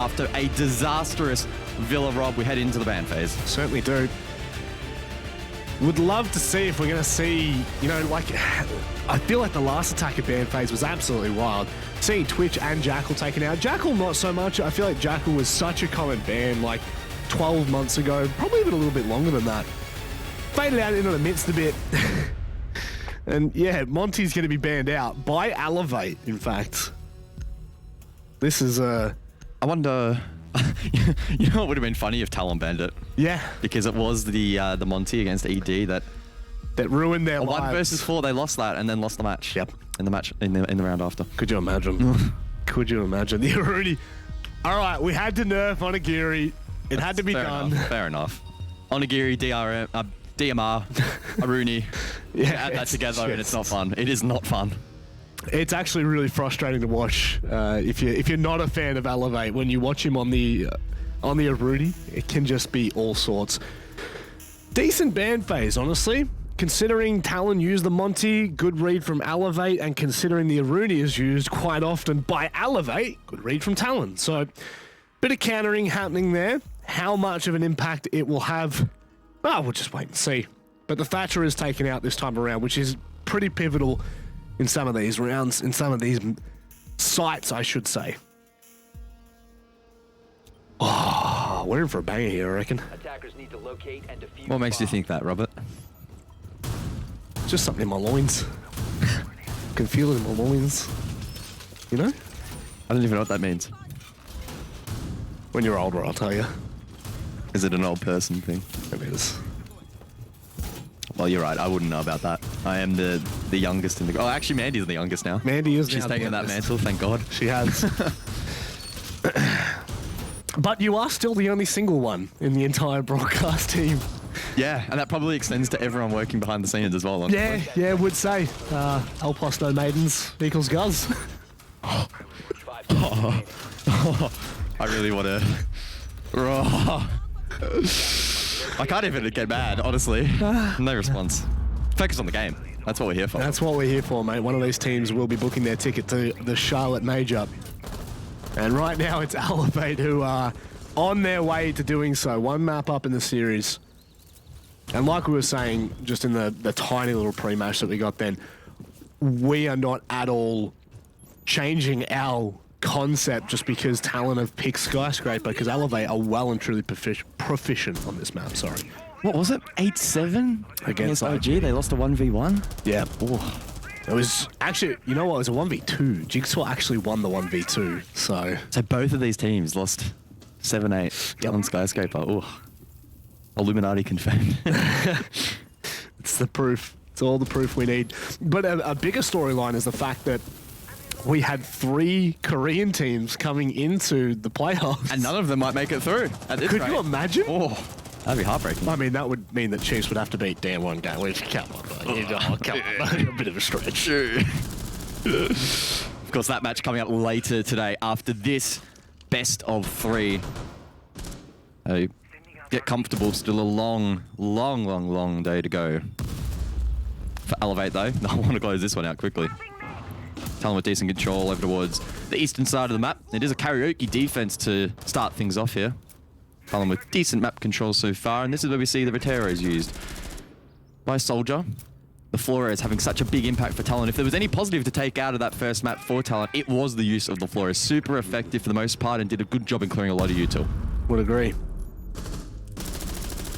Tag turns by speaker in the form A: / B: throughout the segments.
A: After a disastrous Villa rob, we head into the ban phase.
B: Certainly do. Would love to see if we're going to see, you know, like, I feel like the last attacker ban phase was absolutely wild. Seeing Twitch and Jackal taken out. Jackal, not so much. I feel like Jackal was such a common ban like 12 months ago, probably even a little bit longer than that. Faded out into the midst a bit. And yeah, Monty's going to be banned out by Elevate, in fact. This is
A: I wonder, you know what would have been funny if Talon banned it?
B: Yeah.
A: Because it was the Monty against ED that
B: ruined their lives.
A: 1 versus 4, they lost that and then lost the match.
B: Yep.
A: In the match, in the round after.
B: Could you imagine? Could you imagine? The Aruni. All right, we had to nerf Onigiri. It had to be done.
A: Fair enough. Onigiri, DMR, Aruni.
B: Yeah,
A: add that together and it's not fun. It is not fun.
B: It's actually really frustrating to watch if you're not a fan of Elevate. When you watch him on the Aruni, it can just be all sorts. Decent ban phase, honestly. Considering Talon used the Monty, good read from Elevate, and considering the Aruni is used quite often by Elevate, good read from Talon. So, bit of countering happening there. How much of an impact it will have, we'll just wait and see. But the Thatcher is taken out this time around, which is pretty pivotal in some of these rounds, in some of these sites, I should say. Oh, we're in for a banger here, I reckon.
C: Attackers need to locate and defuse.
A: What makes you think that, Robert?
B: Just something in my loins. Can feel it in my loins. You know?
A: I don't even know what that means.
B: When you're older, I'll tell you.
A: Is it an old person thing?
B: It is.
A: Well, you're right. I wouldn't know about that. I am the youngest in the... Oh, actually, Mandy's the youngest now.
B: Mandy is
A: She's
B: now
A: taken that mantle, thank God.
B: She has. But you are still the only single one in the entire broadcast team.
A: Yeah, and that probably extends to everyone working behind the scenes as well.
B: Honestly. Yeah, would say. L plus no maidens equals Guz.
A: I really want to... I can't even get mad, honestly. No response. Focus on the game. That's what we're here for.
B: That's what we're here for, mate. One of these teams will be booking their ticket to the Charlotte Major. And right now it's Elevate who are on their way to doing so. One map up in the series. And like we were saying, just in the tiny little pre-match that we got then, we are not at all changing our concept just because Talon have picked Skyscraper, because Elevate are well and truly proficient on this map, sorry.
A: What was it? 8-7? Against OG? They lost a 1v1?
B: Yeah.
A: Ooh.
B: It was actually, you know what, it was a 1v2. Jigsaw actually won the 1v2, so...
A: So both of these teams lost 7-8 on Skyscraper. Ooh. Illuminati confirmed.
B: It's the proof. It's all the proof we need. But a bigger storyline is the fact that we had 3 Korean teams coming into the playoffs.
A: And none of them might make it through at this rate.
B: Could you imagine?
A: Oh, that'd be heartbreaking.
B: I mean, that would mean that Chiefs would have to beat Dan one game. Come on, come on. A bit of a stretch.
A: Of course, that match coming up later today after this best of 3. Get comfortable. Still a long day to go. For Elevate, though, I want to close this one out quickly. Talon with decent control over towards the eastern side of the map. It is a karaoke defense to start things off here. Talon with decent map control so far, and this is where we see the Roteros used by Soldier. The Flores having such a big impact for Talon. If there was any positive to take out of that first map for Talon, it was the use of the Flores. Super effective for the most part and did a good job in clearing a lot of util.
B: Would agree.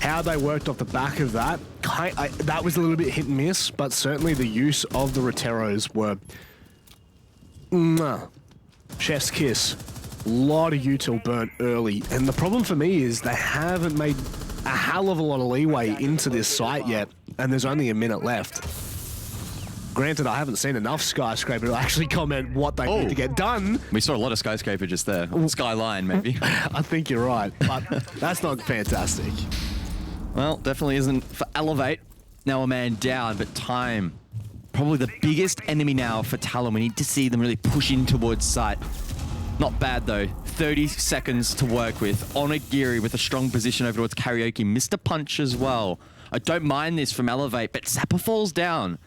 B: How they worked off the back of that, that was a little bit hit and miss, but certainly the use of the Roteros were... chef's kiss. A lot of util burnt early, and the problem for me is they haven't made a hell of a lot of leeway into this site yet, and there's only a minute left. Granted, I haven't seen enough Skyscraper to actually comment what they need to get done.
A: We saw a lot of Skyscraper just there. Skyline, maybe.
B: I think you're right, but that's not fantastic.
A: Well, definitely isn't for Elevate. Now a man down, but time. Probably the biggest enemy now for Talon. We need to see them really push in towards site. Not bad, though. 30 seconds to work with. Onigiri with a strong position over towards Karaoke. Missed a punch as well. I don't mind this from Elevate, but Sapper falls down.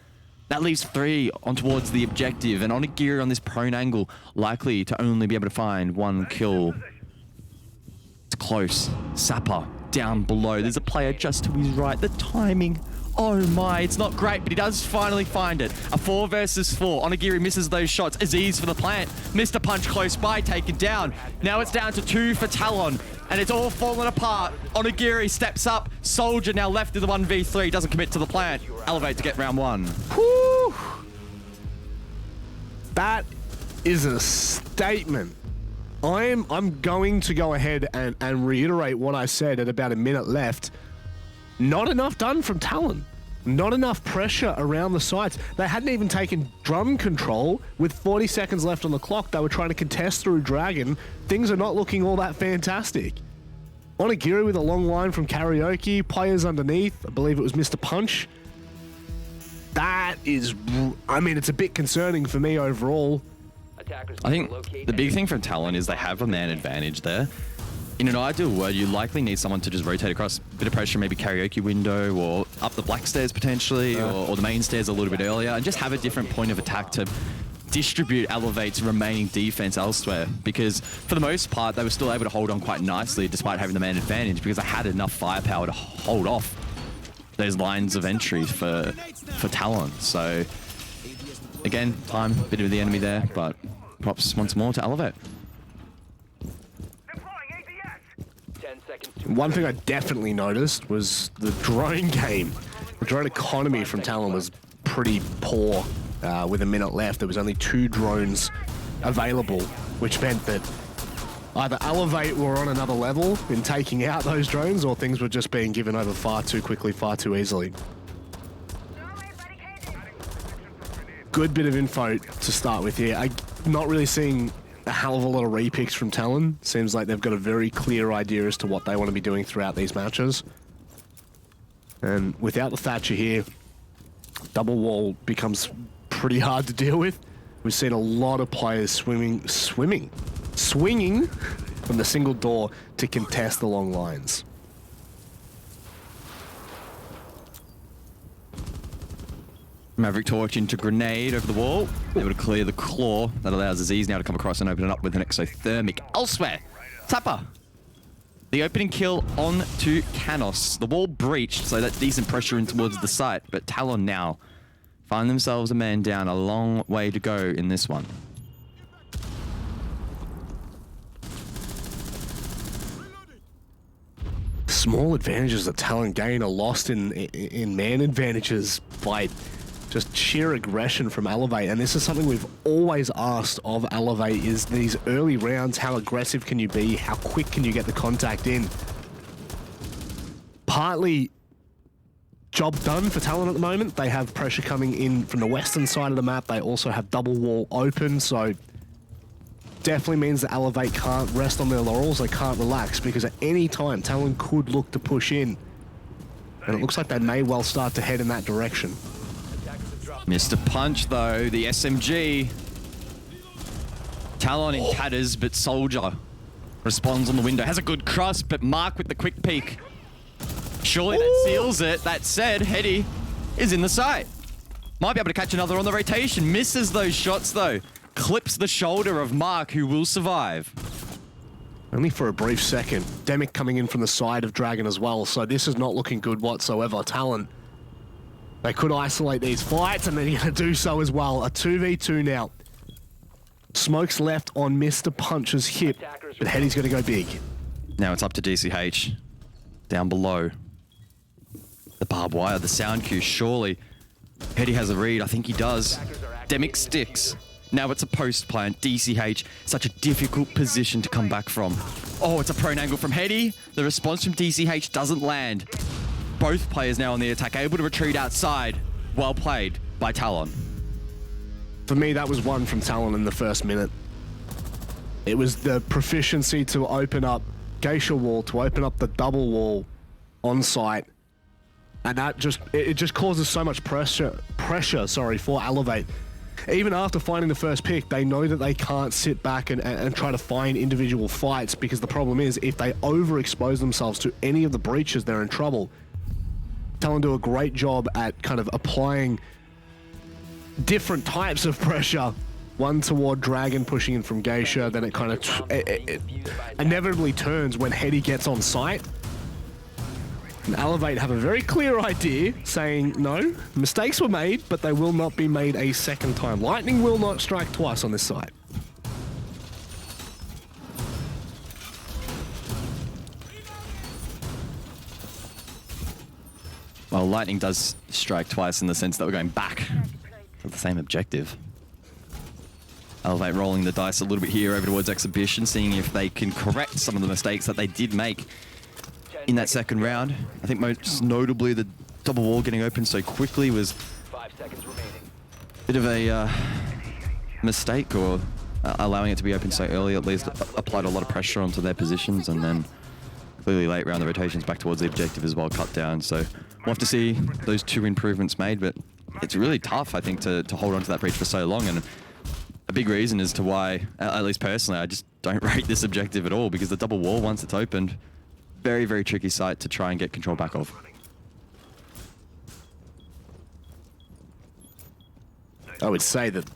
A: That leaves 3 on towards the objective, and Onigiri on this prone angle, likely to only be able to find 1 kill. It's close. Sapper down below. There's a player just to his right. The timing. Oh my, it's not great, but he does finally find it. A 4 versus 4. Onigiri misses those shots. Aziz for the plant. Missed a punch close by, taken down. Now it's down to 2 for Talon, and it's all falling apart. Onigiri steps up. Soldier now left in the 1v3. Doesn't commit to the plant. Elevate to get round 1.
B: Whew. That is a statement. I'm going to go ahead and reiterate what I said at about a minute left. Not enough done from Talon. Not enough pressure around the sites. They hadn't even taken drum control with 40 seconds left on the clock. They were trying to contest through Dragon. Things are not looking all that fantastic. Onigiri with a long line from Karaoke. Players underneath. I believe it was Mr. Punch. That is... I mean, it's a bit concerning for me overall.
A: I think the big thing from Talon is they have a man advantage there. In an ideal world, you likely need someone to just rotate across a bit of pressure, maybe karaoke window or up the black stairs potentially, or the main stairs a little bit earlier, and just have a different point of attack to distribute Elevate's remaining defense elsewhere. Because for the most part, they were still able to hold on quite nicely despite having the man advantage because they had enough firepower to hold off those lines of entry for Talon. So again, time, bit of the enemy there, but props once more to Elevate.
B: One thing I definitely noticed was the drone game. The drone economy from Talon was pretty poor. With a minute left, there was only 2 drones available, which meant that either Elevate were on another level in taking out those drones, or things were just being given over far too quickly, far too easily. Good bit of info to start with here. I'm not really seeing a hell of a lot of repicks from Talon. Seems like they've got a very clear idea as to what they want to be doing throughout these matches. And without the Thatcher here, double wall becomes pretty hard to deal with. We've seen a lot of players swinging from the single door to contest the long lines.
A: Maverick torch into grenade over the wall. Able to clear the claw. That allows Aziz now to come across and open it up with an exothermic. Elsewhere, Tapper. The opening kill on to Canos. The wall breached, so that's decent pressure in towards the site. But Talon now find themselves a man down. A long way to go in this one.
B: Small advantages that Talon gain are lost in man advantages by just sheer aggression from Elevate, and this is something we've always asked of Elevate, is these early rounds, how aggressive can you be, how quick can you get the contact in? Partly job done for Talon at the moment. They have pressure coming in from the western side of the map. They also have double wall open, so definitely means that Elevate can't rest on their laurels. They can't relax, because at any time Talon could look to push in, and it looks like they may well start to head in that direction.
A: Mr. Punch, though, the SMG. Talon in tatters, but Soldier responds on the window. Has a good cross, but Mark with the quick peek. Surely that seals it. That said, Hetty is in the sight. Might be able to catch another on the rotation. Misses those shots, though. Clips the shoulder of Mark, who will survive.
B: Only for a brief second. Demic coming in from the side of Dragon as well, so this is not looking good whatsoever. Talon, they could isolate these fights, and they're going to do so as well. A 2v2 now. Smoke's left on Mr. Punch's hip, but Hetty's going to go big.
A: Now it's up to DCH. Down below. The barbed wire, the sound cue, surely. Hetty has a read. I think he does. Demic sticks. Now it's a post plant. DCH, such a difficult position to come back from. Oh, it's a prone angle from Hetty. The response from DCH doesn't land. Both players now on the attack, able to retreat outside. Well played by Talon.
B: For me, that was one from Talon in the first minute. It was the proficiency to open up Geisha wall, to open up the double wall on site. And that it just causes so much pressure for Elevate. Even after finding the first pick, they know that they can't sit back and try to find individual fights, because the problem is, if they overexpose themselves to any of the breaches, they're in trouble. Talon do a great job at kind of applying different types of pressure One toward Dragon pushing in from Geisha, then it kind of it inevitably turns when Heady gets on site. And Elevate have a very clear idea saying, no, mistakes were made, but they will not be made a second time. Lightning will not strike twice on this site.
A: Well, Lightning does strike twice in the sense that we're going back to the same objective. Elevate rolling the dice a little bit here over towards Exhibition, seeing if they can correct some of the mistakes that they did make in that second round. I think most notably the double wall getting open so quickly was
C: 5 seconds remaining.
A: a bit of a mistake, or allowing it to be open so early at least applied a lot of pressure onto their positions, and then clearly late round the rotations back towards the objective as well cut down. So we'll have to see those two improvements made, but it's really tough, I think, to hold on to that breach for so long. And a big reason as to why, at least personally, I just don't rate this objective at all, because the double wall, once it's opened, very, very tricky site to try and get control back of.
B: I would say that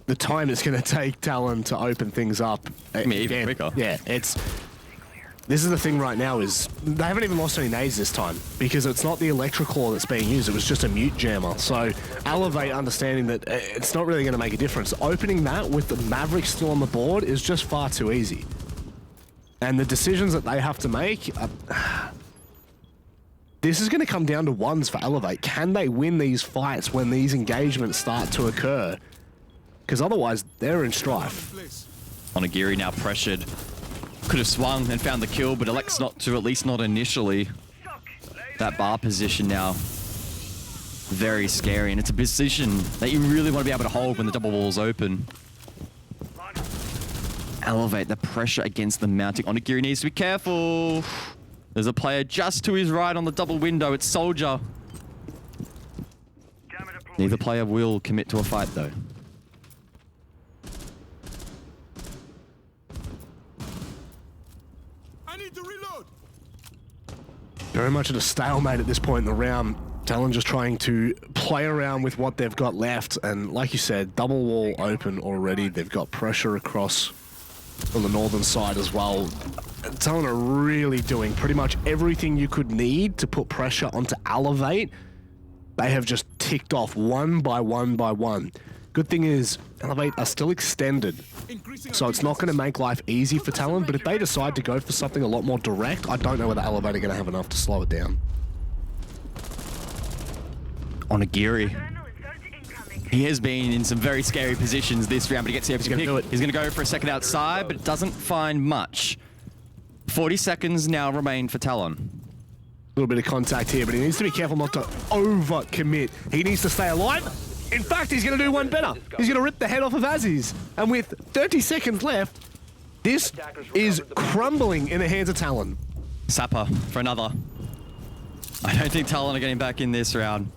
B: the time it's going to take Talon to open things up.
A: I mean, even quicker.
B: Yeah, this is the thing right now is they haven't even lost any nades this time because it's not the electrical that's being used. It was just a mute jammer. So Elevate understanding that it's not really going to make a difference. Opening that with the Maverick still on the board is just far too easy. And the decisions that they have to make, this is going to come down to ones for Elevate. Can they win these fights when these engagements start to occur? Because otherwise, they're in strife.
A: Onigiri now pressured. Could have swung and found the kill, but elects not to, at least not initially. That bar position now, very scary, and it's a position that you really want to be able to hold when the double wall's open. Elevate the pressure against the mounting. Onigiri needs to be careful. There's a player just to his right on the double window. It's Soldier. Neither player will commit to a fight, though.
D: I need to reload.
B: Very much at a stalemate at this point in the round. Talon just trying to play around with what they've got left. And like you said, double wall open already. They've got pressure across on the northern side as well. Talon are really doing pretty much everything you could need to put pressure onto Elevate. They have just ticked off one by one by one. Good thing is, Elevate are still extended, so it's not going to make life easy for Talon, but if they decide to go for something a lot more direct, I don't know whether Elevate are going to have enough to slow it down.
A: Onigiri. He has been in some very scary positions this round, but he gets the open pick. He's going to go for a second outside, but doesn't find much. 40 seconds now remain for Talon.
B: A little bit of contact here, but he needs to be careful not to over-commit. He needs to stay alive. In fact, he's going to do one better. He's going to rip the head off of Aziz. And with 30 seconds left, this is crumbling in the hands of Talon.
A: Sapper for another. I don't think Talon are getting back in this round.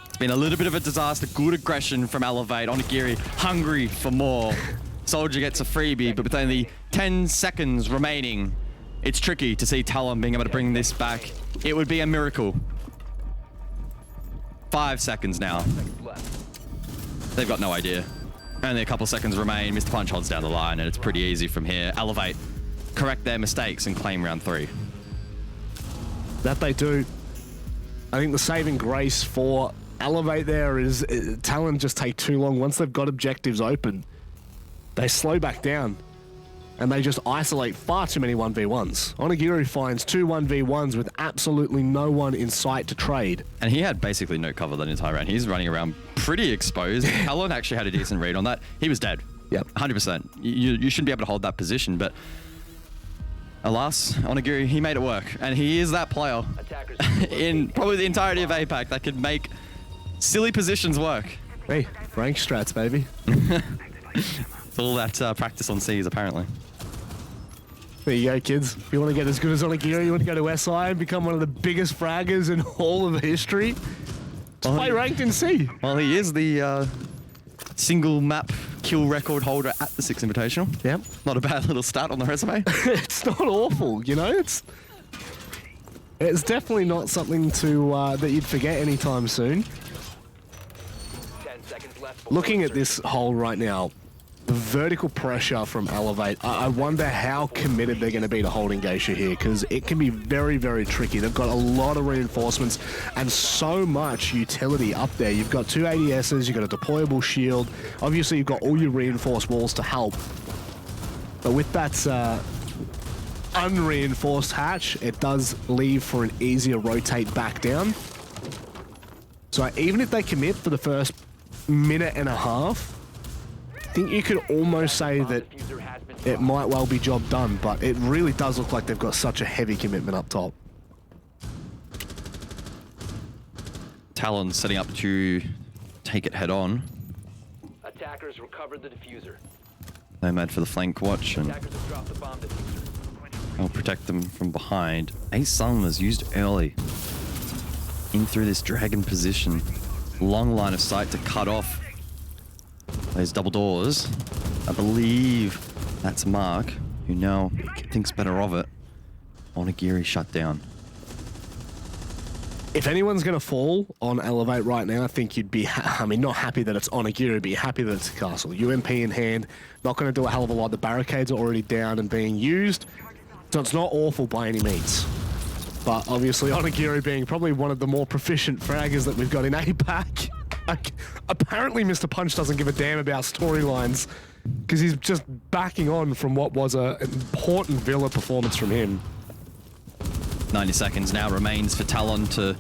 A: It's been a little bit of a disaster. Good aggression from Elevate. Onigiri hungry for more. Soldier gets a freebie, but with only 10 seconds remaining, it's tricky to see Talon being able to bring this back. It would be a miracle. 5 seconds now. They've got no idea. Only a couple seconds remain. Mr. Punch holds down the line, and it's pretty easy from here. Elevate correct their mistakes and claim round 3.
B: That they do. I think the saving grace for Elevate there is Talon just take too long. Once they've got objectives open, they slow back down and they just isolate far too many 1v1s. Onigiri finds 2 1v1s with absolutely no one in sight to trade.
A: And he had basically no cover that entire round. He's running around pretty exposed. Talon actually had a decent read on that. He was dead.
B: Yep.
A: 100%. You shouldn't be able to hold that position, but alas, Onigiri, he made it work. And he is that player in probably the entirety of APAC that could make silly positions work.
B: Hey, rank strats, baby.
A: It's all that practice on C's, apparently.
B: There you go, kids. If you want to get as good as Onigiri, you want to go to SI and become one of the biggest fraggers in all of history, just play ranked in C.
A: Well, he is the single map kill record holder at the 6 Invitational.
B: Yep.
A: Not a bad little stat on the resume.
B: It's not awful, you know? It's definitely not something to that you'd forget anytime soon.
C: 10 seconds left.
B: looking at this hole right now, the vertical pressure from Elevate, I wonder how committed they're going to be to holding Geisha here, because it can be very, very tricky. They've got a lot of reinforcements and so much utility up there. You've got 2 ADSs, you've got a deployable shield. Obviously, you've got all your reinforced walls to help. But with that unreinforced hatch, it does leave for an easier rotate back down. So even if they commit for the first minute and a half, I think you could almost say that it might well be job done, but it really does look like they've got such a heavy commitment up top.
A: Talon setting up to take it head on.
C: Attackers recovered the diffuser.
A: Nomad for the flank watch, and
C: Attackers have dropped the bomb diffuser.
A: I'll protect them from behind. Ace Sun was used early. In through this dragon position. Long line of sight to cut off those double doors. I believe that's Mark, who now thinks better of it. Onigiri shut down.
B: If anyone's going to fall on Elevate right now, I think you'd be, not happy that it's Onigiri, but happy that it's a castle. UMP in hand, not going to do a hell of a lot. The barricades are already down and being used, so it's not awful by any means. But obviously Onigiri being probably one of the more proficient fraggers that we've got in APAC. Apparently Mr. Punch doesn't give a damn about storylines, because he's just backing on from what was an important Villa performance from him.
A: 90 seconds now remains for Talon to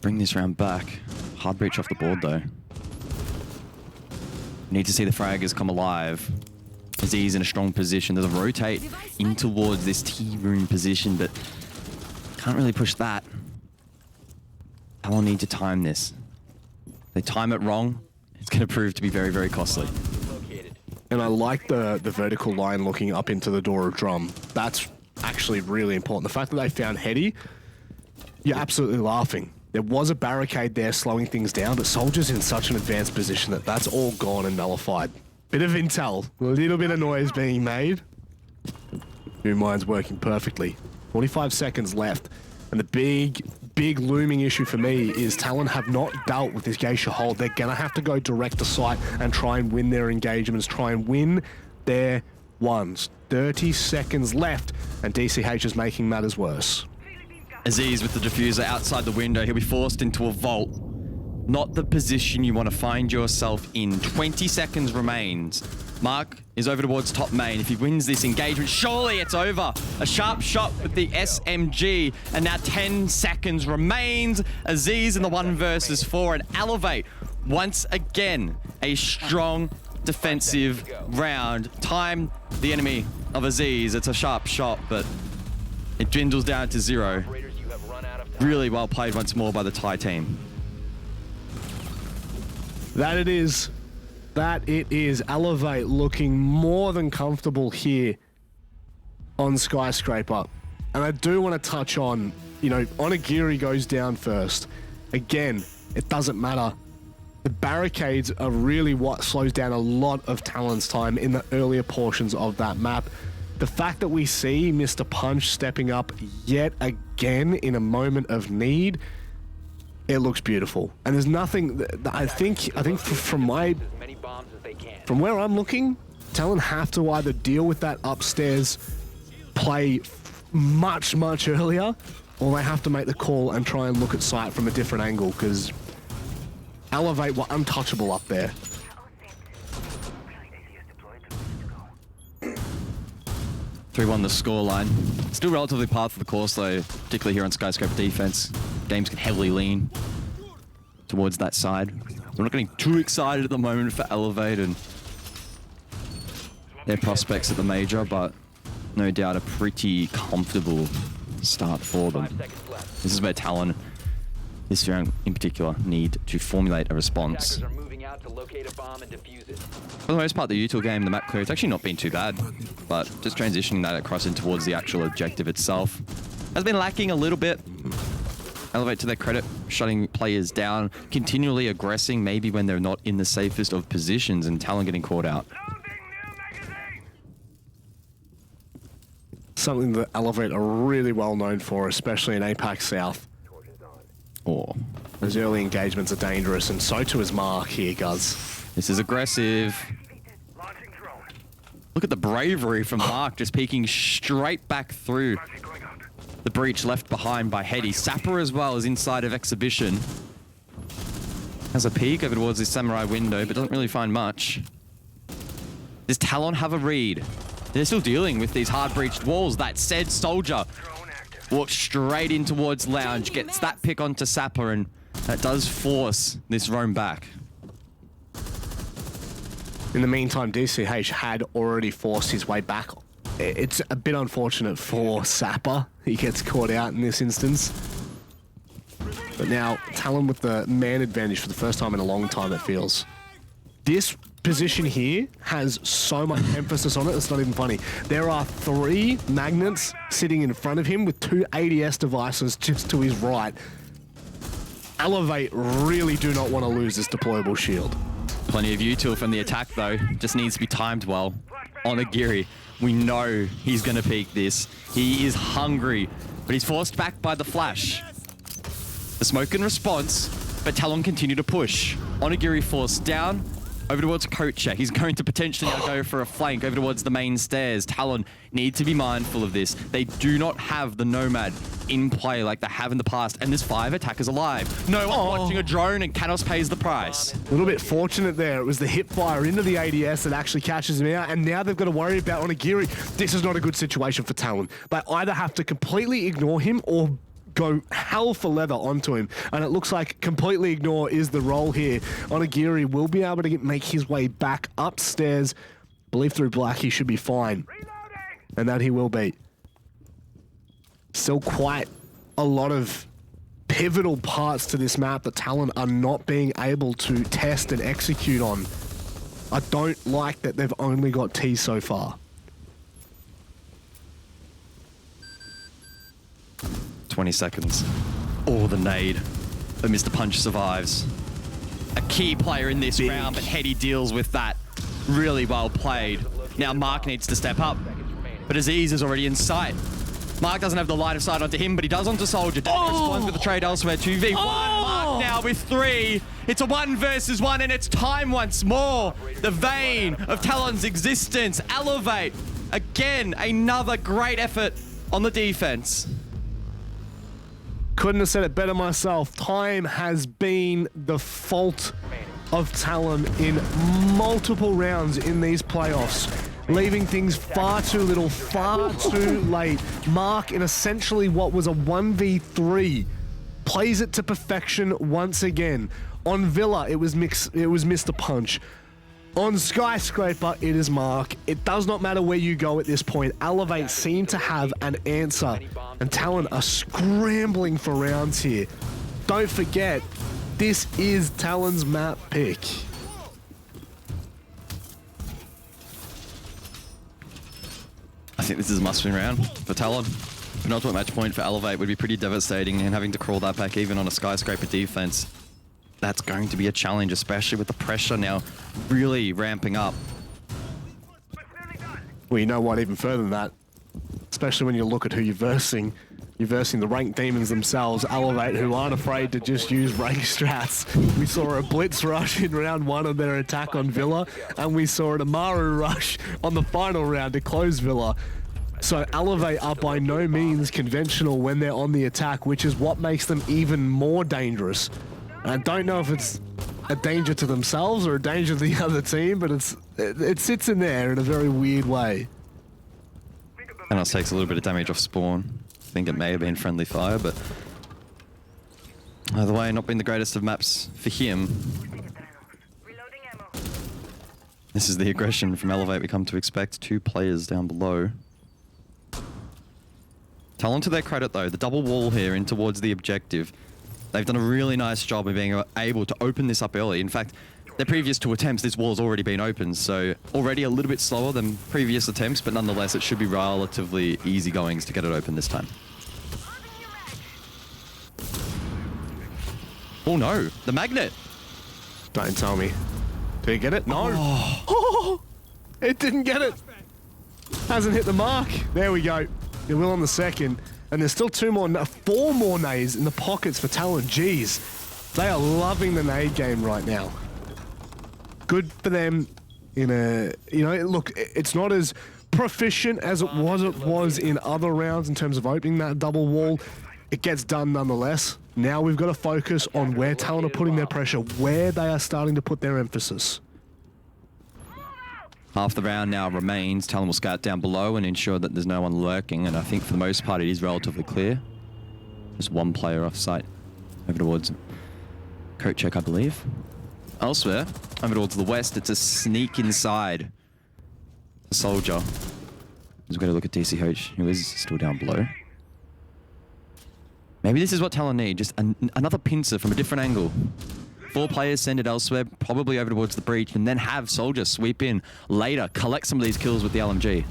A: bring this round back. Hard breach off the board though. Need to see the fraggers come alive. Aziz in a strong position. There's a rotate in towards this T-room position, but can't really push that. Talon need to time this. If they time it wrong, it's going to prove to be very, very costly.
B: And I like the vertical line looking up into the door of drum. That's actually really important. The fact that they found Heady, you're absolutely laughing. There was a barricade there slowing things down, but Soldier's in such an advanced position that that's all gone and nullified. Bit of intel, a little bit of noise being made. New Mind's working perfectly. 45 seconds left. And the big looming issue for me is Talon have not dealt with this Geisha hold. They're going to have to go direct to site and try and win their engagements, try and win their ones. 30 seconds left, and DCH is making matters worse.
A: Aziz with the diffuser outside the window. He'll be forced into a vault. Not the position you want to find yourself in. 20 seconds remains. Mark is over towards top main. If he wins this engagement, surely it's over. A sharp shot with the SMG, and now 10 seconds remains. Aziz in the 1 versus 4, and Elevate once again a strong defensive round. Time the enemy of Aziz. It's a sharp shot, but it dwindles down to 0. Really well played once more by the Thai team.
B: That it is. That it is. Elevate looking more than comfortable here on Skyscraper. And I do want to touch on, Onigiri goes down first. Again, it doesn't matter. The barricades are really what slows down a lot of Talon's time in the earlier portions of that map. The fact that we see Mr. Punch stepping up yet again in a moment of need, it looks beautiful. And there's nothing that I think from where I'm looking, Talon have to either deal with that upstairs play much earlier, or they have to make the call and try and look at sight from a different angle, because Elevate were untouchable up there.
A: 3-1 the scoreline. Still relatively par for the course though, particularly here on Skyscraper defense. Games can heavily lean towards that side. We're not getting too excited at the moment for Elevate and their prospects at the major, but no doubt a pretty comfortable start for them. This is where Talon, this round in particular, need to formulate a response. For the most part, the util game, the map clear, it's actually not been too bad, but just transitioning that across in towards the actual objective itself has been lacking a little bit. Elevate, to their credit, shutting players down, continually aggressing maybe when they're not in the safest of positions, and Talon getting caught out.
B: Something that Elevate are really well known for, especially in APAC South.
A: Or
B: Those early engagements are dangerous, and so too is Mark here, Guz.
A: This is aggressive. Look at the bravery from Mark, just peeking straight back through the breach left behind by Hetty. Sapper as well is inside of Exhibition. Has a peek over towards this Samurai window, but doesn't really find much. Does Talon have a read? They're still dealing with these hard breached walls. That said, Soldier walks straight in towards Lounge, gets that pick onto Sapper, and that does force this roam back.
B: In the meantime, DCH had already forced his way back. It's a bit unfortunate for Sapper. He gets caught out in this instance. But now, Talon with the man advantage for the first time in a long time, it feels. This position here has so much emphasis on it, it's not even funny. There are 3 magnets sitting in front of him with 2 ADS devices just to his right. Elevate really do not want to lose this deployable shield.
A: Plenty of util from the attack though, just needs to be timed well. Onigiri, we know he's gonna peek this. He is hungry, but he's forced back by the flash. The smoke in response, but Talon continue to push. Onigiri forced down, over towards Kocha. He's going to potentially now go for a flank over towards the main stairs. Talon need to be mindful of this. They do not have the Nomad in play like they have in the past, and there's 5 attackers alive. No one watching a drone, and Kanos pays the price.
B: A little bit fortunate there. It was the hip fire into the ADS that actually catches him out, and now they've got to worry about Onigiri. This is not a good situation for Talon. They either have to completely ignore him or go hell for leather onto him, and it looks like completely ignore is the role here. Onigiri will be able to make his way back upstairs. I believe through black he should be fine, and that he will be. Still quite a lot of pivotal parts to this map that Talon are not being able to test and execute on. I don't like that they've only got T so far.
A: 20 seconds. Oh, the nade. But Mr. Punch survives. A key player in this round, but Hetty deals with that. Really well played. Now Mark needs to step up, but Aziz is already in sight. Mark doesn't have the line of sight onto him, but he does onto Soldier. Responds with the trade elsewhere. 2v1. Mark now with 3. It's a 1 versus 1, and it's time once more. The vein of Talon's existence. Elevate. Again, another great effort on the defense.
B: Couldn't have said it better myself. Time has been the fault of Talon in multiple rounds in these playoffs, leaving things far too little, far too late. Mark, in essentially what was a 1v3, plays it to perfection once again. On Villa, it was Mr. Punch. On Skyscraper, it is Mark. It does not matter where you go at this point. Elevate seem to have an answer, and Talon are scrambling for rounds here. Don't forget, this is Talon's map pick.
A: I think this is a must-win round for Talon. An ultimate match point for Elevate would be pretty devastating, and having to crawl that back even on a Skyscraper defense, that's going to be a challenge, especially with the pressure now really ramping up.
B: Well, you know what, even further than that, especially when you look at who you're versing the ranked demons themselves, Elevate, who aren't afraid to just use rank strats. We saw a blitz rush in round 1 of their attack on Villa, and we saw an Amaru rush on the final round to close Villa. So Elevate are by no means conventional when they're on the attack, which is what makes them even more dangerous. I don't know if it's a danger to themselves or a danger to the other team, but it sits in there in a very weird way.
A: Thanos takes a little bit of damage off spawn. I think it may have been friendly fire, but either way, not been the greatest of maps for him. This is the aggression from Elevate we come to expect. 2 players down below. Talon, to their credit though, the double wall here in towards the objective. They've done a really nice job of being able to open this up early. In fact, their previous 2 attempts, this wall's already been opened, so already a little bit slower than previous attempts, but nonetheless, it should be relatively easy goings to get it open this time. Oh no, the magnet!
B: Don't tell me. Did it get it? No. Oh, it didn't get it. Hasn't hit the mark. There we go. It will on the second. And there's still 4 more nays in the pockets for Talon. Jeez. They are loving the nade game right now. Good for them in a, look, it's not as proficient as it was in other rounds in terms of opening that double wall. It gets done nonetheless. Now we've got to focus on where Talon are putting their pressure, where they are starting to put their emphasis.
A: Half the round now remains. Talon will scout down below and ensure that there's no one lurking, and I think for the most part it is relatively clear. There's one player off site over towards coat check, I believe. Elsewhere, over towards the west, it's a sneak inside. A soldier. Just got to look at DCH, who is still down below. Maybe this is what Talon need, just another pincer from a different angle. 4 players send it elsewhere, probably over towards the breach, and then have Soldier sweep in later, collect some of these kills with the LMG.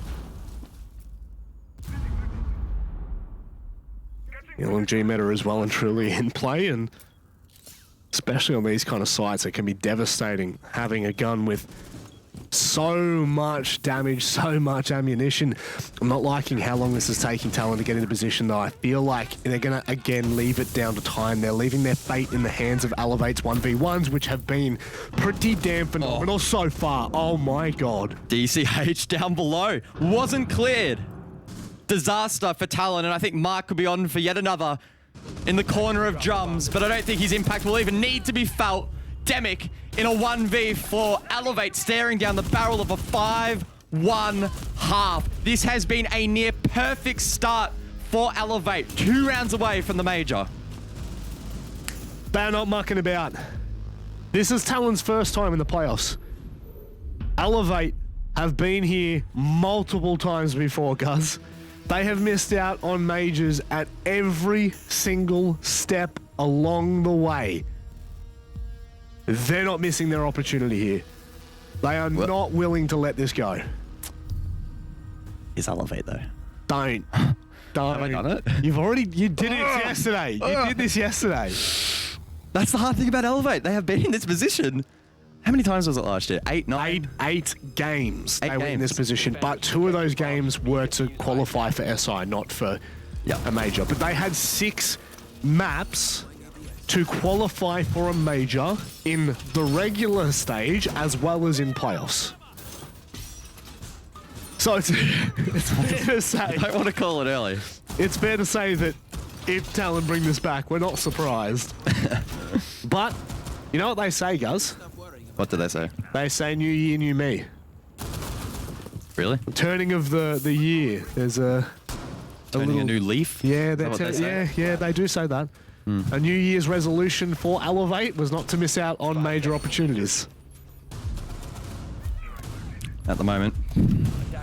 B: The LMG meta is well and truly in play, and especially on these kind of sites, it can be devastating having a gun with so much damage, so much ammunition. I'm not liking how long this is taking Talon to get into position, though. I feel like they're going to, again, leave it down to time. They're leaving their fate in the hands of Elevate's 1v1s, which have been pretty damn phenomenal so far. Oh, my God.
A: DCH down below. Wasn't cleared. Disaster for Talon, and I think Mark could be on for yet another in the corner of drums, but I don't think his impact will even need to be felt. Demic in a 1v4, Elevate staring down the barrel of a 5-1 half. This has been a near perfect start for Elevate. 2 rounds away from the major.
B: They're not mucking about. This is Talon's first time in the playoffs. Elevate have been here multiple times before, Guz. They have missed out on majors at every single step along the way. They're not missing their opportunity here. They are not willing to let this go.
A: Is Elevate though?
B: Don't.
A: Have I done it?
B: You did it yesterday. You did this yesterday.
A: That's the hard thing about Elevate. They have been in this position. How many times was it last year? 8, 9?
B: 8 games they were in
A: games.
B: this position, but 2 of those games were to qualify for SI, not for a major. But they had 6 maps to qualify for a major in the regular stage as well as in playoffs. So it's fair to say...
A: I don't want to call it early.
B: It's fair to say that if Talon bring this back, we're not surprised. But, you know what they say, Guz?
A: What do they say?
B: They say new year, new me.
A: Really?
B: Turning of the year. There's a
A: Turning a new leaf?
B: Yeah, they do say that. A New Year's resolution for Elevate was not to miss out on major opportunities.
A: At the moment,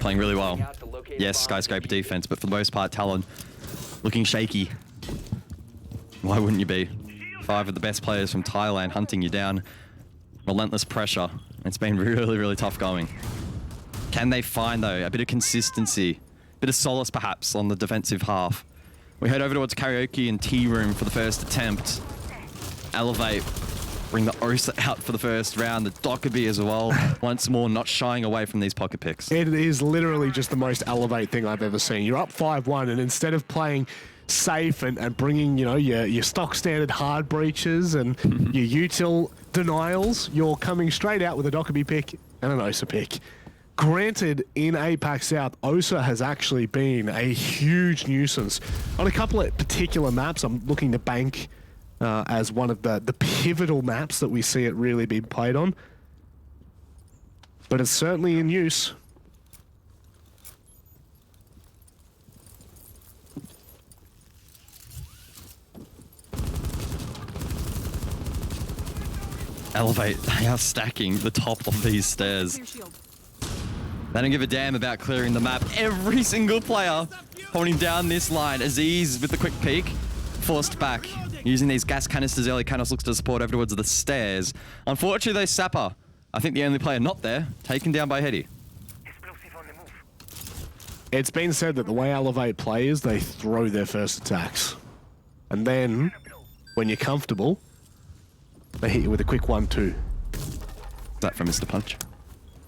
A: playing really well. Yes, Skyscraper defense, but for the most part, Talon looking shaky. Why wouldn't you be? 5 of the best players from Thailand hunting you down. Relentless pressure. It's been really, really tough going. Can they find, though, a bit of consistency? A bit of solace, perhaps, on the defensive half? We head over towards Karaoke and Tea Room for the first attempt. Elevate bring the Osa out for the first round. The Dockerby as well. Once more, not shying away from these pocket picks.
B: It is literally just the most Elevate thing I've ever seen. You're up 5-1, and instead of playing safe and bringing, your stock standard hard breaches and your util denials, you're coming straight out with a Dockerby pick and an Osa pick. Granted, in APAC South, Osa has actually been a huge nuisance. On a couple of particular maps, I'm looking to bank as one of the pivotal maps that we see it really being played on. But it's certainly in use.
A: Elevate, they are stacking the top of these stairs. They don't give a damn about clearing the map. Every single player holding down this line. Aziz with the quick peek, forced back. Using these gas canisters early, Canos looks to support over towards the stairs. Unfortunately, though, Sapper, I think the only player not there, taken down by Hetty.
B: It's been said that the way Elevate play is they throw their first attacks. And then, when you're comfortable, they hit you with a quick 1-2.
A: Is that from Mr. Punch?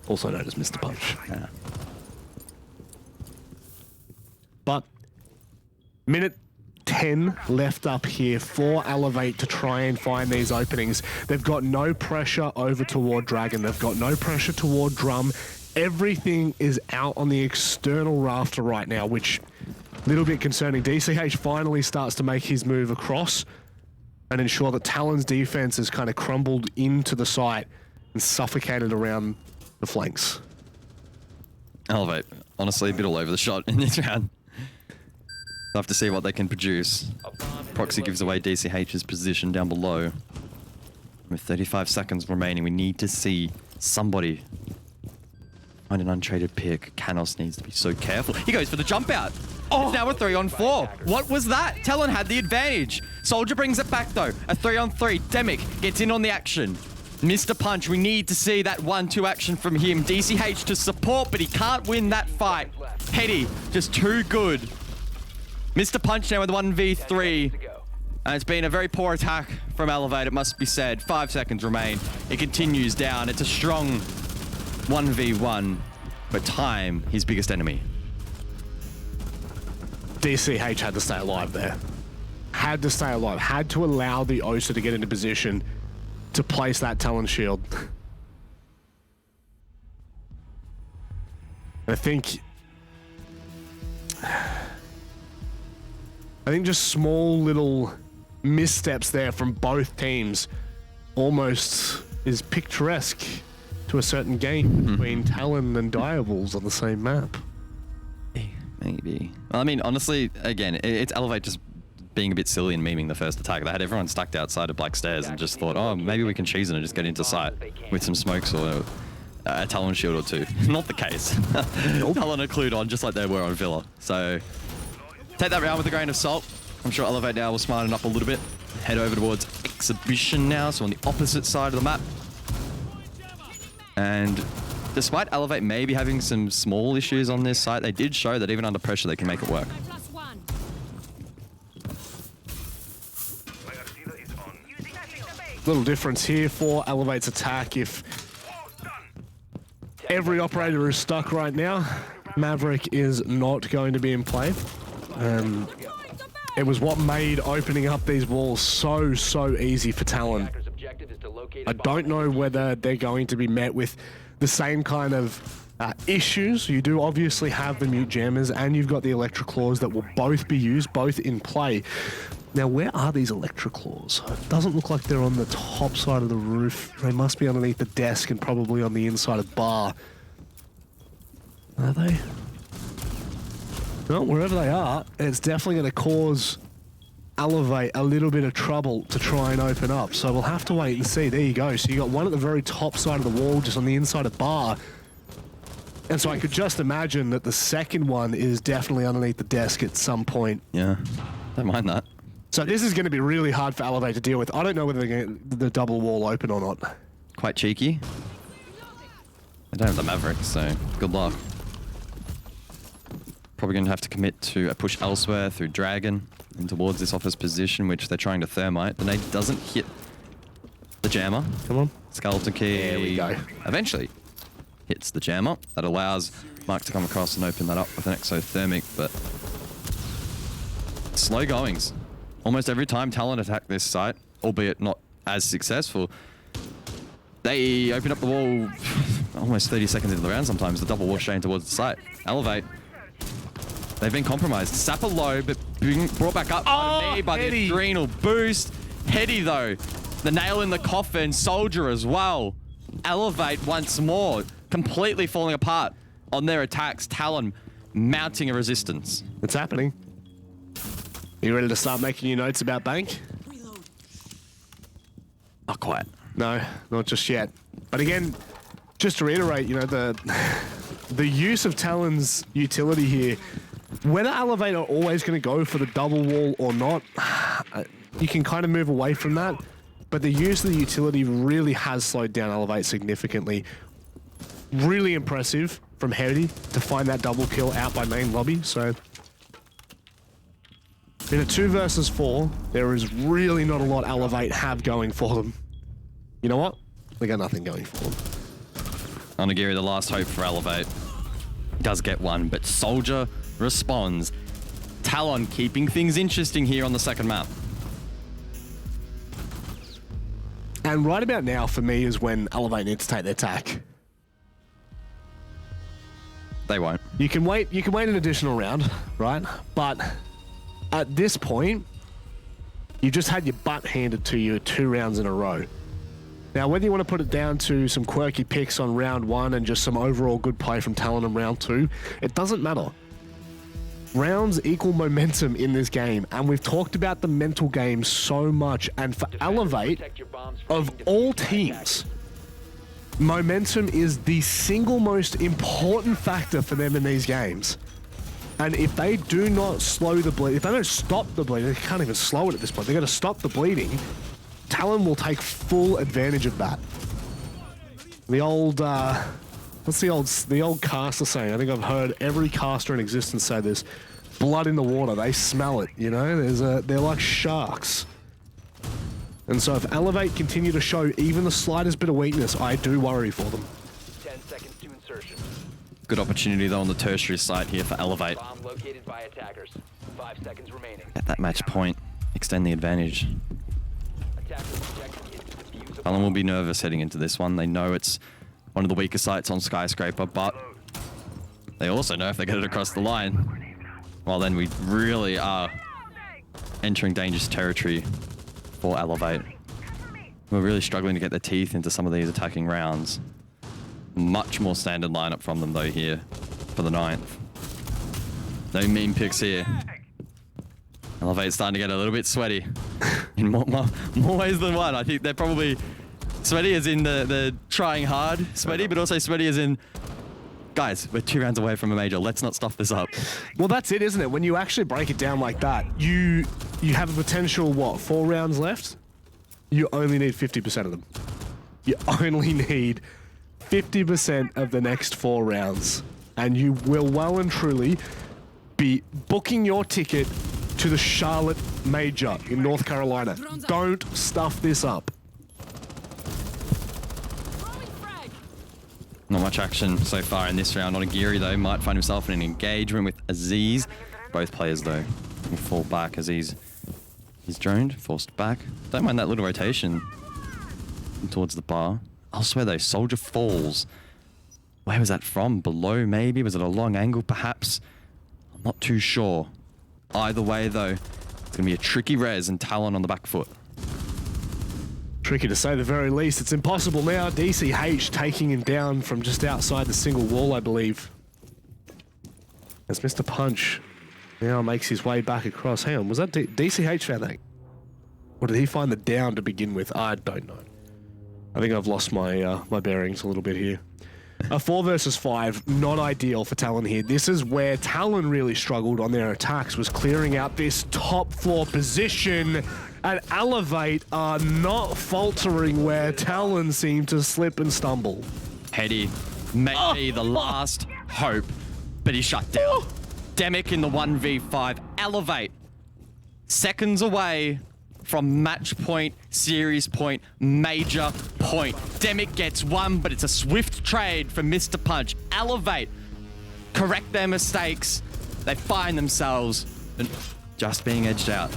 B: Also known as Mr. Punch.
A: Yeah.
B: But minute 10 10 left up here for Elevate to try and find these openings. They've got no pressure over toward Dragon. They've got no pressure toward Drum. Everything is out on the external rafter right now, which a little bit concerning. DCH finally starts to make his move across and ensure that Talon's defense has kind of crumbled into the site and suffocated around the flanks.
A: Elevate, honestly, a bit all over the shot in this round. We'll have to see what they can produce. Proxy gives away DCH's position down below. With 35 seconds remaining, we need to see somebody find an untraded pick. Canos needs to be so careful. He goes for the jump out. Oh, it's now a 3-on-4. What was that? Talon had the advantage. Soldier brings it back though. A 3-on-3. Demic gets in on the action. Mr. Punch, we need to see that 1-2 action from him. DCH to support, but he can't win that fight. Petty, just too good. Mr. Punch now with 1v3. And it's been a very poor attack from Elevate, it must be said. 5 seconds remain. It continues down. It's a strong 1v1, but time, his biggest enemy.
B: DCH had to stay alive there. Had to stay alive. Had to allow the Osa to get into position to place that Talon shield. I think just small little missteps there from both teams almost is picturesque to a certain game between Talon and Direwolves on the same map.
A: Maybe. Well, I mean, honestly, again, it's Elevate just being a bit silly and memeing the first attack. They had everyone stacked outside of Black Stairs and just thought, oh, maybe we can cheese it and just get into sight with some smokes or a Talon shield or two. Not the case. Talon are clued on just like they were on Villa. So take that round with a grain of salt. I'm sure Elevate now will smarten up a little bit. Head over towards Exhibition now, so on the opposite side of the map. And despite Elevate maybe having some small issues on this site, they did show that even under pressure they can make it work.
B: Little difference here for Elevate's attack. If every operator is stuck right now, Maverick is not going to be in play. It was what made opening up these walls so easy for Talon. I don't know whether they're going to be met with the same kind of issues. You do obviously have the mute jammers and you've got the electric claws that will both be used, both in play. Now, where are these electric claws? It doesn't look like they're on the top side of the roof. They must be underneath the desk and probably on the inside of bar. Are they? Well, wherever they are, it's definitely going to cause Elevate a little bit of trouble to try and open up. So we'll have to wait and see. There you go. So you got one at the very top side of the wall, just on the inside of bar. And so I could just imagine that the second one is definitely underneath the desk at some point.
A: Yeah, don't mind that.
B: So this is going to be really hard for Elevate to deal with. I don't know whether they're going to get the double wall open or not.
A: Quite cheeky. They don't have the Maverick, so good luck. Probably going to have to commit to a push elsewhere through Dragon and towards this office position, which they're trying to thermite. The nade doesn't hit the jammer.
B: Come on.
A: Skeleton key.
B: There we go.
A: Eventually hits the jammer. That allows Mark to come across and open that up with an exothermic, but slow goings. Almost every time Talon attack this site, albeit not as successful, they open up the wall almost 30 seconds into the round sometimes, the double wall straight towards the site. Elevate. They've been compromised. Sapper low, but being brought back up by the adrenal boost. Heady though. The nail in the coffin. Soldier as well. Elevate once more. Completely falling apart on their attacks. Talon mounting a resistance.
B: It's happening. You ready to start making your notes about Bank?
A: Not quite.
B: No, not just yet. But again, just to reiterate, you know, the use of Talon's utility here, whether Elevate are always going to go for the double wall or not, you can kind of move away from that. But the use of the utility really has slowed down Elevate significantly. Really impressive from Herity to find that double kill out by main lobby. So in a 2 versus 4, there is really not a lot Elevate have going for them. You know what? They got nothing going for them.
A: Onigiri, the last hope for Elevate. Does get one, but Soldier responds. Talon keeping things interesting here on the second map.
B: And right about now, for me, is when Elevate needs to take their tack.
A: They won't.
B: You can wait an additional round, right? But at this point, you just had your butt handed to you 2 rounds in a row. Now, whether you want to put it down to some quirky picks on round 1 and just some overall good play from Talon in round 2, it doesn't matter. Rounds equal momentum in this game, and we've talked about the mental game so much, and for Elevate, of all teams, momentum is the single most important factor for them in these games. And if they do not slow the bleed, if they don't stop the bleeding, they can't even slow it at this point, they're going to stop the bleeding, Talon will take full advantage of that. The old, what's the old caster saying? I think I've heard every caster in existence say this. Blood in the water, they smell it, you know? They're like sharks. And so if Elevate continue to show even the slightest bit of weakness, I do worry for them.
C: 10 seconds to insertion.
A: Good opportunity though on the tertiary site here for Elevate.
C: Bomb located by attackers. 5 seconds remaining.
A: At that match point, extend the advantage.
C: Attackers projecting into defuse.
A: Talon will be nervous heading into this one. They know it's one of the weaker sites on Skyscraper, but they also know if they get it across the line, well then we really are entering dangerous territory for Elevate. We're really struggling to get their teeth into some of these attacking rounds. Much more standard lineup from them though here for the 9th. No mean picks here. Elevate's starting to get a little bit sweaty in more ways than one. I think they're probably sweaty as in the trying hard sweaty, but also sweaty as in, guys, we're 2 rounds away from a major. Let's not stuff this up.
B: Well, that's it, isn't it? When you actually break it down like that, you have a potential, what, 4 rounds left? You only need 50% of them. You only need 50% of the next 4 rounds. And you will well and truly be booking your ticket to the Charlotte Major in North Carolina. Don't stuff this up.
A: Not much action so far in this round. Onigiri, though, might find himself in an engagement with Aziz. Both players, though, will fall back as he's droned, forced back. Don't mind that little rotation towards the bar. Elsewhere, though, Soldier falls. Where was that from? Below, maybe? Was it a long angle, perhaps? I'm not too sure. Either way, though, it's going to be a tricky res and Talon on the back foot.
B: Tricky to say the very least. It's impossible now. DCH taking him down from just outside the single wall, I believe. As Mr. Punch now makes his way back across. Hang on, was that DCH found that? Or did he find the down to begin with? I don't know. I think I've lost my my bearings a little bit here. A 4 versus 5, not ideal for Talon here. This is where Talon really struggled on their attacks, was clearing out this top floor position. And Elevate are not faltering where Talon seem to slip and stumble.
A: Heady may be the last hope, but he's shut down. Demic in the 1v5. Elevate. Seconds away from match point, series point, major point. Demic gets 1, but it's a swift trade from Mr. Punch. Elevate correct their mistakes. They find themselves just being edged out.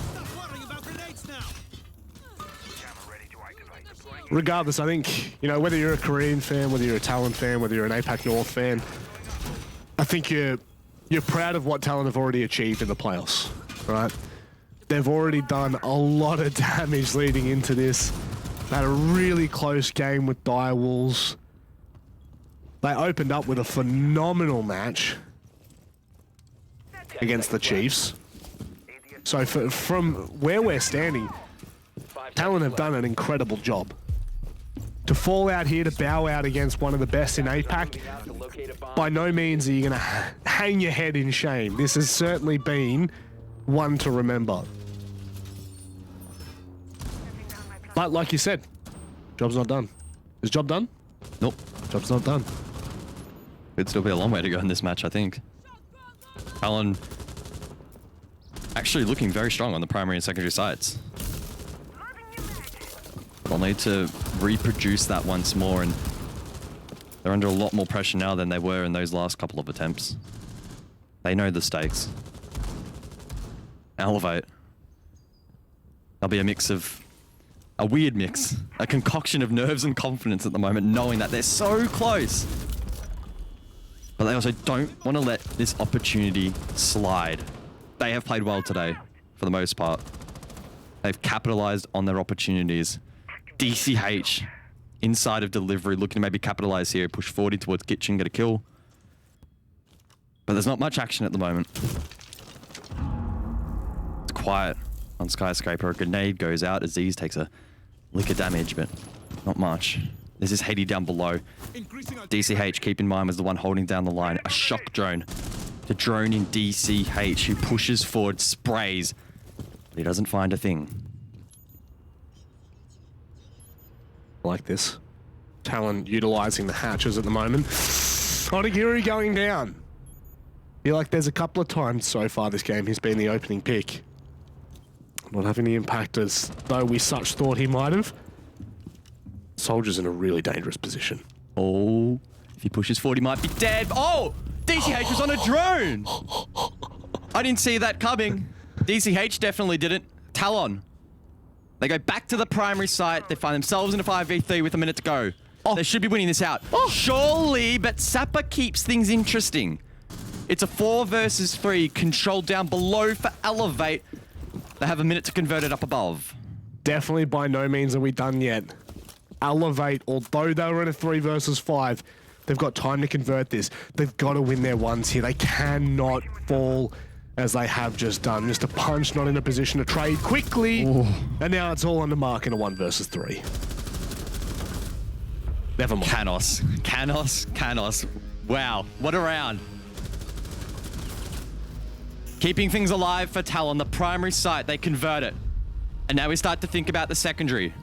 B: Regardless, I think, you know, whether you're a Korean fan, whether you're a Talon fan, whether you're an APAC North fan, I think you're proud of what Talon have already achieved in the playoffs, right? They've already done a lot of damage leading into this. They had a really close game with Direwolves. They opened up with a phenomenal match against the Chiefs. So from where we're standing, Talon have done an incredible job. To fall out here, to bow out against one of the best in APAC, by no means are you going to hang your head in shame. This has certainly been one to remember. But like you said, job's not done. Is job done?
A: Nope.
B: Job's not done.
A: It'd still be a long way to go in this match, I think. Talon actually looking very strong on the primary and secondary sides. They'll need to reproduce that once more, and they're under a lot more pressure now than they were in those last couple of attempts. They know the stakes. Elevate. There'll be a weird mix, a concoction of nerves and confidence at the moment, knowing that they're so close. But they also don't want to let this opportunity slide. They have played well today, for the most part. They've capitalized on their opportunities. DCH, inside of delivery, looking to maybe capitalize here, push 40 towards kitchen, get a kill. But there's not much action at the moment. It's quiet on Skyscraper. A grenade goes out. Aziz takes a lick of damage, but not much. There's this Haiti down below. DCH, keep in mind, was the one holding down the line. A shock drone. The drone in DCH, who pushes forward, sprays, but he doesn't find a thing.
B: Like this. Talon utilizing the hatches at the moment. Onigiri going down. I feel like there's a couple of times so far this game he's been the opening pick. Not having the impact as though we such thought he might have. Soldier's in a really dangerous position.
A: Oh, if he pushes 40, might be dead. Oh, DCH was on a drone. I didn't see that coming. DCH definitely didn't. Talon. They go back to the primary site. They find themselves in a 5v3 with a minute to go. Oh. They should be winning this out. Oh. Surely, but Sapper keeps things interesting. It's a 4 versus 3. Control down below for Elevate. They have a minute to convert it up above.
B: Definitely by no means are we done yet. Elevate, although they were in a 3 versus 5, they've got time to convert this. They've got to win their ones here. They cannot fall as they have just done. Just a punch, not in a position to trade quickly. Ooh. And now it's all on the mark in a 1 versus 3. Never mind. Canos.
A: Wow, what a round. Keeping things alive for Talon. The primary site, they convert it. And now we start to think about the secondary.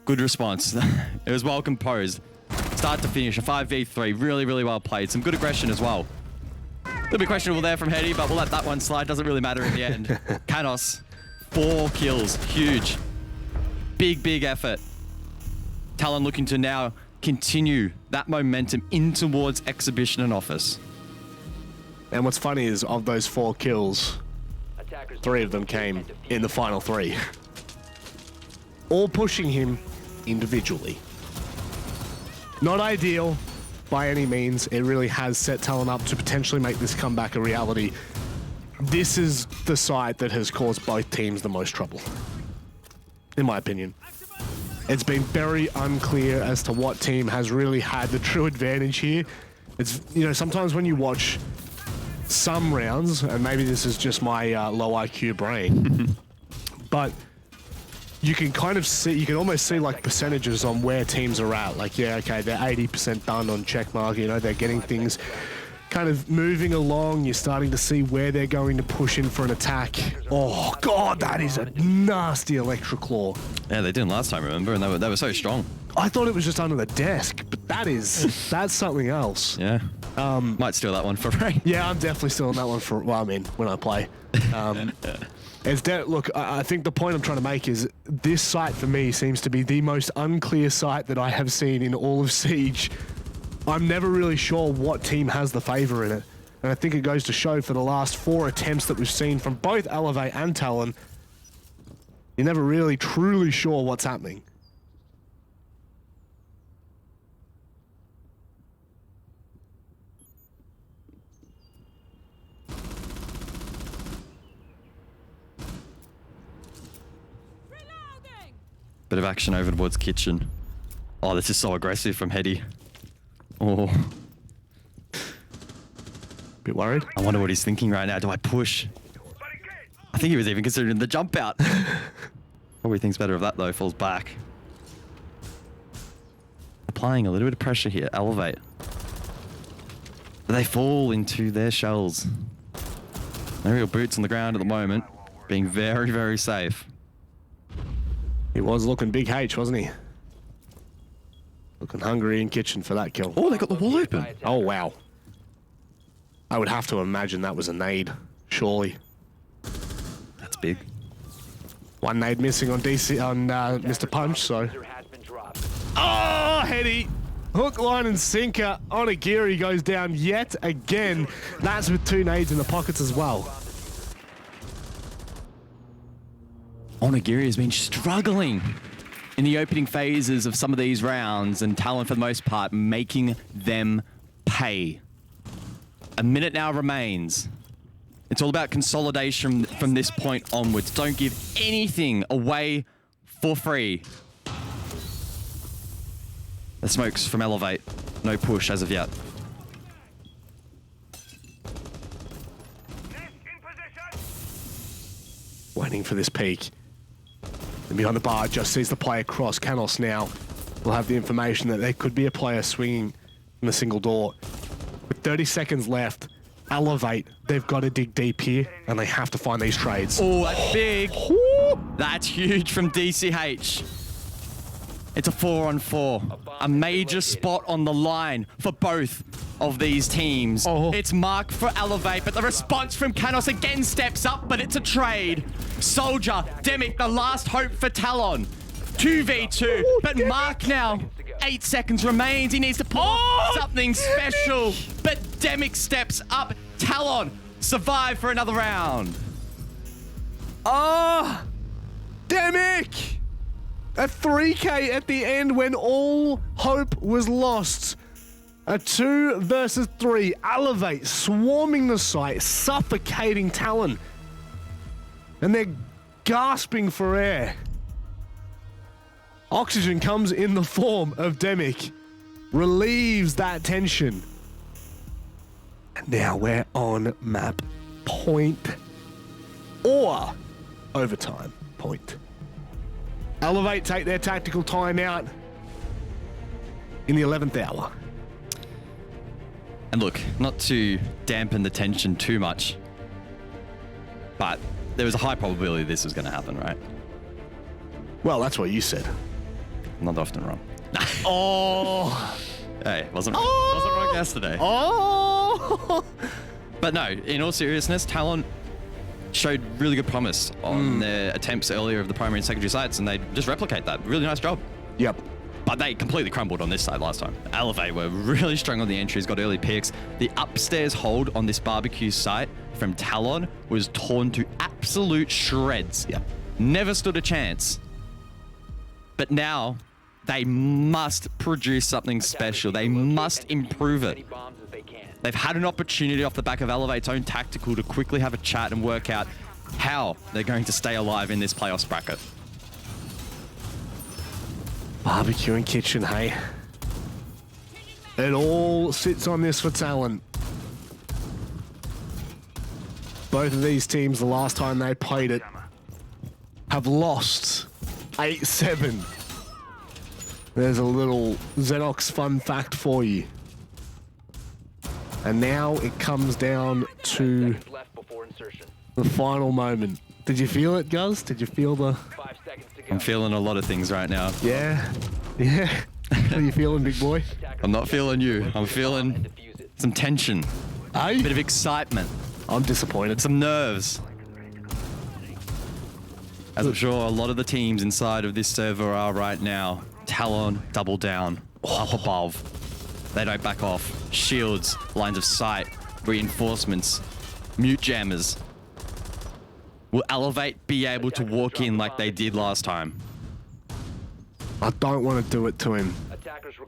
A: Good response. It was well composed. Start to finish, a 5v3. Really, really well played. Some good aggression as well. A little bit questionable there from Hetty, but we'll let that one slide. Doesn't really matter in the end. Canos, 4 kills. Huge. Big effort. Talon looking to now continue that momentum in towards Exhibition and Office.
B: And what's funny is, of those 4 kills, 3 of them came in the final 3. All pushing him individually. Not ideal by any means. It really has set Talon up to potentially make this comeback a reality. This is the side that has caused both teams the most trouble, in my opinion. It's been very unclear as to what team has really had the true advantage here. It's, you know, sometimes when you watch some rounds, and maybe this is just my low IQ brain, but you can kind of see, you can almost see like percentages on where teams are at. Like, yeah, okay, they're 80% done on checkmark, you know, they're getting things kind of moving along. You're starting to see where they're going to push in for an attack. Oh, God, that is a nasty electric claw.
A: Yeah, they didn't last time, remember? And they were so strong.
B: I thought it was just under the desk, but that's something else.
A: Yeah. Might steal that one for Ray.
B: Yeah, I'm definitely stealing that one for, well, I mean, when I play. Look, I think the point I'm trying to make is this site for me seems to be the most unclear site that I have seen in all of Siege. I'm never really sure what team has the favor in it. And I think it goes to show for the last 4 attempts that we've seen from both Elevate and Talon, you're never really truly sure what's happening.
A: Bit of action over towards kitchen. Oh, this is so aggressive from Hetty. Oh.
B: Bit worried?
A: I wonder what he's thinking right now. Do I push? I think he was even considering the jump out. Probably thinks better of that though, falls back. Applying a little bit of pressure here. Elevate. They fall into their shells. No real boots on the ground at the moment. Being very, very safe.
B: He was looking big H, wasn't he? Looking hungry in kitchen for that kill.
A: Oh, they got the wall open.
B: Oh, wow. I would have to imagine that was a nade, surely.
A: That's big.
B: 1 nade missing on DC on Mr. Punch, so. Oh, Hetty! Hook, line, and sinker. Onigiri goes down yet again. That's with 2 nades in the pockets as well.
A: Onigiri has been struggling in the opening phases of some of these rounds, and Talon, for the most part, making them pay. A minute now remains. It's all about consolidation from this point onwards. Don't give anything away for free. The smokes from Elevate. No push as of yet.
B: Waiting for this peak. And behind the bar, just sees the player cross. Canos now will have the information that there could be a player swinging from the single door. With 30 seconds left, Elevate, they've got to dig deep here, and they have to find these trades.
A: Oh, that's big. That's huge from DCH. It's a 4-on-4. A major spot on the line for both of these teams.
B: Oh.
A: It's marked for Elevate, but the response from Canos again steps up, but it's a trade. Soldier, Demic, the last hope for Talon. 2v2, but Mark now, 8 seconds remains. He needs to pull something special, but Demic steps up. Talon survive for another round.
B: Oh, Demic! A 3K at the end when all hope was lost. A 2 versus 3. Elevate swarming the site, suffocating Talon. And they're gasping for air. Oxygen comes in the form of Demic. Relieves that tension. And now we're on map point or overtime point. Elevate take their tactical timeout in the 11th hour.
A: And look, not to dampen the tension too much, but there was a high probability this was going to happen, right?
B: Well, that's what you said.
A: Not often wrong.
B: Oh!
A: Hey, wasn't wrong yesterday.
B: Oh!
A: But no, in all seriousness, Talon showed really good promise on their attempts earlier of the primary and secondary sites, and they just replicate that. Really nice job.
B: Yep.
A: But they completely crumbled on this side last time. Elevate were really strong on the entries, got early picks. The upstairs hold on this barbecue site from Talon was torn to absolute shreds.
B: Yep.
A: Never stood a chance. But now they must produce something special. They must improve it. They've had an opportunity off the back of Elevate's own tactical to quickly have a chat and work out how they're going to stay alive in this playoffs bracket.
B: Barbecue and kitchen, hey? It all sits on this for Talon. Both of these teams, the last time they played it, have lost 8-7. There's a little Xenox fun fact for you. And now it comes down to the final moment. Did you feel it, Guz? Did you feel the...
C: 5 seconds to go.
A: I'm feeling a lot of things right now.
B: Yeah? Yeah? How you feeling, big boy?
A: I'm not feeling you. I'm feeling some tension, a bit of excitement,
B: I'm disappointed.
A: some nerves. As I'm sure a lot of the teams inside of this server are right now. Talon double down, up above. They don't back off. Shields, lines of sight, reinforcements, mute jammers. Will Elevate be able to walk in like they did last time?
B: I don't want to do it to him.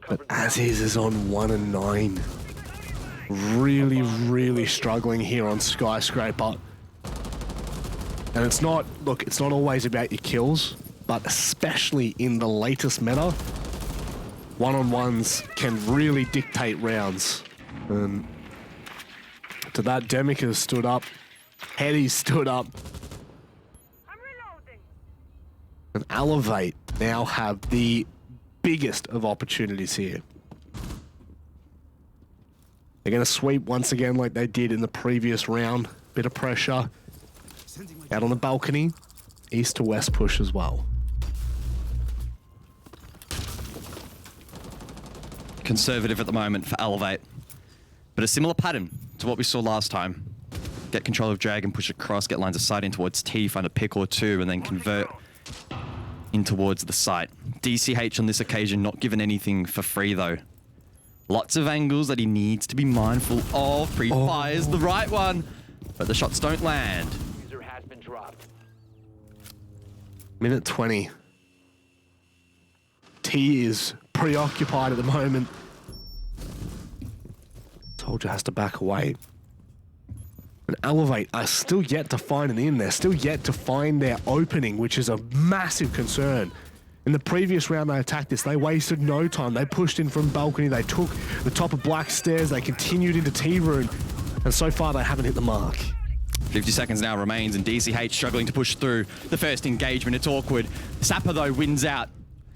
B: But as is on 1 and 9. Really, really struggling here on Skyscraper. And it's not, look, it's not always about your kills, but especially in the latest meta, one-on-ones can really dictate rounds. And to that, Demic has stood up. Hetty stood up. And Elevate now have the biggest of opportunities here. They're going to sweep once again like they did in the previous round. Bit of pressure. Out on the balcony. East to west push as well.
A: Conservative at the moment for Elevate. But a similar pattern to what we saw last time. Get control of Dragon, push across, get lines of sight in towards T, find a pick or two, and then convert in towards the site. DCH on this occasion not given anything for free though. Lots of angles that he needs to be mindful of. Pre-fires the right one, but the shots don't land.
C: User has been dropped.
B: Minute 20. T is preoccupied at the moment. Soldier has to back away. And Elevate are still yet to find an in. They're still yet to find their opening, which is a massive concern. In the previous round they attacked this, they wasted no time. They pushed in from balcony, they took the top of Black Stairs, they continued into T-Room, and so far they haven't hit the mark.
A: 50 seconds now remains, and DCH struggling to push through the first engagement. It's awkward. Sapper, though, wins out.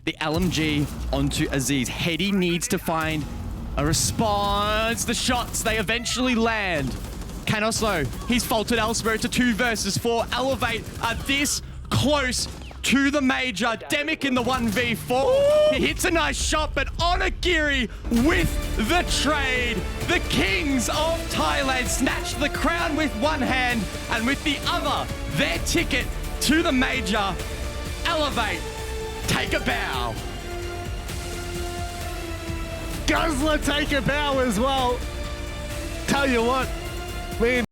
A: The LMG onto Aziz. Heady needs to find a response. The shots, they eventually land. Canos, though, he's faltered elsewhere. It's a 2 versus 4. Elevate are this close to the major. Demic in the 1v4. He hits a nice shot, but Onigiri with the trade. The Kings of Thailand snatched the crown with one hand, and with the other, their ticket to the major. Elevate, take a bow.
B: Guzzler take a bow as well. Tell you what, man.